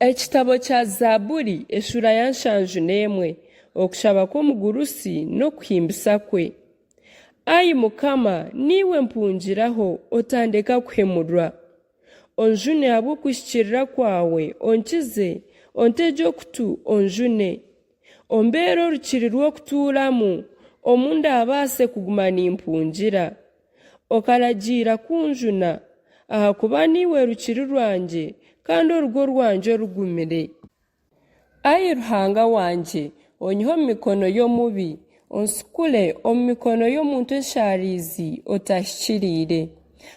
Ekitabo kya Zaaburi eshura ya 71 okushaba kw'omugurusi n'okuhimbisa kwe. Ayi Mukama, niwe mpungiraho otandeka kuhemurwa. Onjune habw'okwishikirira kwawe, onkize, onteege okutu onjune. Ombeere orukiri rw'okutuuramu, omuntu abaase kuguma nimpungira. Okaragiira kunjuna, ahakuba niwe rukiri rwanje, kandi orugo rwanje rugumire. Ayi Ruhanga wanje, onyihe omu mikono y'omubi, onsikure omu mikono y'omuntu enshaarizi otahikiriire.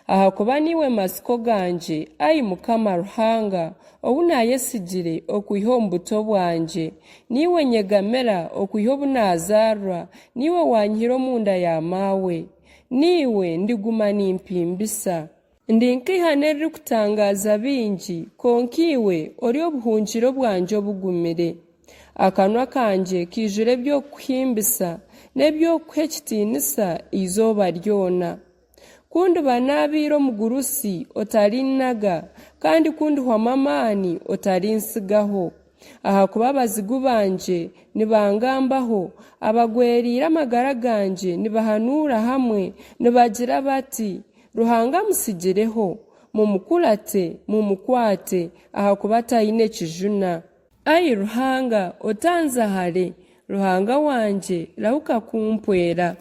Ahakuba niwe masiko ganje, ayi Mukama Ruhanga, obu naayesigire okwiha omu buto bwanje. Niwe nyegamera okwiha obu naazaarwa, niwe wanyihira omu nda ya maawe. Niwe ndiguma nimpimbisa. Ndi nk'ihane ririkutangaza bingi, konka iwe ori obuhungiro bwanje obugumire. Akanwa kanje kiijure eby'okuhimbisa n'eby'okuha ekitiinisa izooba ryona. Kunduba naabiire omugurusi otarinnaga, kandi kunduhwamu amaani otarinsigaho. Ahakuba abazigu banje nibangambaho, abagweriire amagara ganje nibahanuura hamwe, nibagira bati, Ruhanga musigireho, mumukurate, mumukwate, ahakuba taine kijuna. Ayi Ruhanga, otanzahare, Ruhanga wanje, rahuka kumpwera.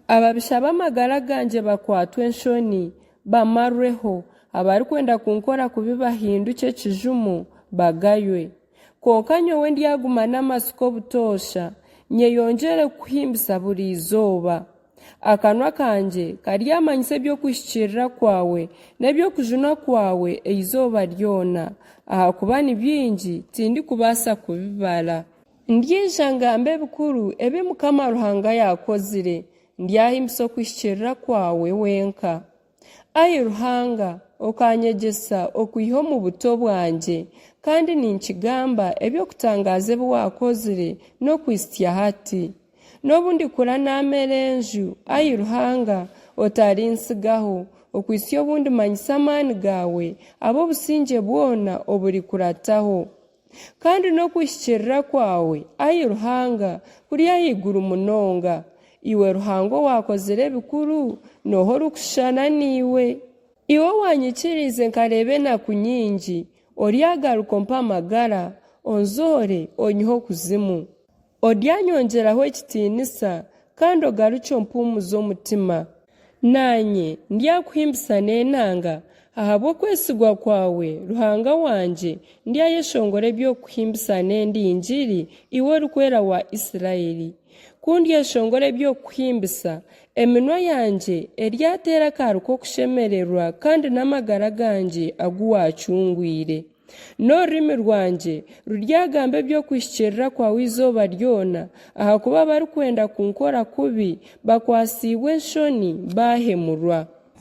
Ababisha b'amagara ganje bakwatwe enshoni, bamarweho, abarikwenda kunkora kubi bahinduke ekijumu, bagaywe. Konka nyowe ndyaguma n'amasiko butoosha, nyeyongere kuhimbisa buri izooba. Akanwa kanje karyamanyisa eby'okwishikirira kwawe n'eby'okujuna kwawe eizooba ryona, ahakuba ni bingi tindikubaasa kubibara. Ndyija ngambe bikuru ebi Mukama Ruhanga yakozire, ndyahimbisa okwishikirira kwawe wenka. Ayi Ruhanga, okanyegyesa okwiha omu buto bwanje, kandi ninkigamba eby'okutangaza ebi wakozire n'okwisitya hati. N'obu ndikura naamera enju, ayi Ruhanga, otarinsigaho, okwisya obundi manyisa amaani gawe, ab'obusinge bwona oburikurataho. Kandi n'okwishikirira kwawe, ayi Ruhanga, kuri ahaiguru munonga. Iwe Ruhanga wakozire ebikuru, noho orikushana niwe. Iwe wanyikirize nkareeba enaku nyingi, oryagaruka ompe amagara, onzoore onyihe okuzimu. Oryanyongeraho ekitiinisa, kandi ogaruke ompumuze omutima. Nanye ndyakuhimbisa n'enanga, ahabw'okwesigwa kwawe, Ruhanga wanje, ndyayeshongora eby'okuhimbisa n'endingiri, iwe Orukwera wa Isiraeli. Kundyeshongora eby'okuhimbisa, eminwa yanje eryateera akaru k'okushemererwa, kandi n'amagara ganje agu wacungwire. N'orurimi rwanje ruryagamba eby'okwishikirira kwawe izooba ryona, ahakuba barikwenda kunkora kubi bakwasiibwe enshoni bahemurwa.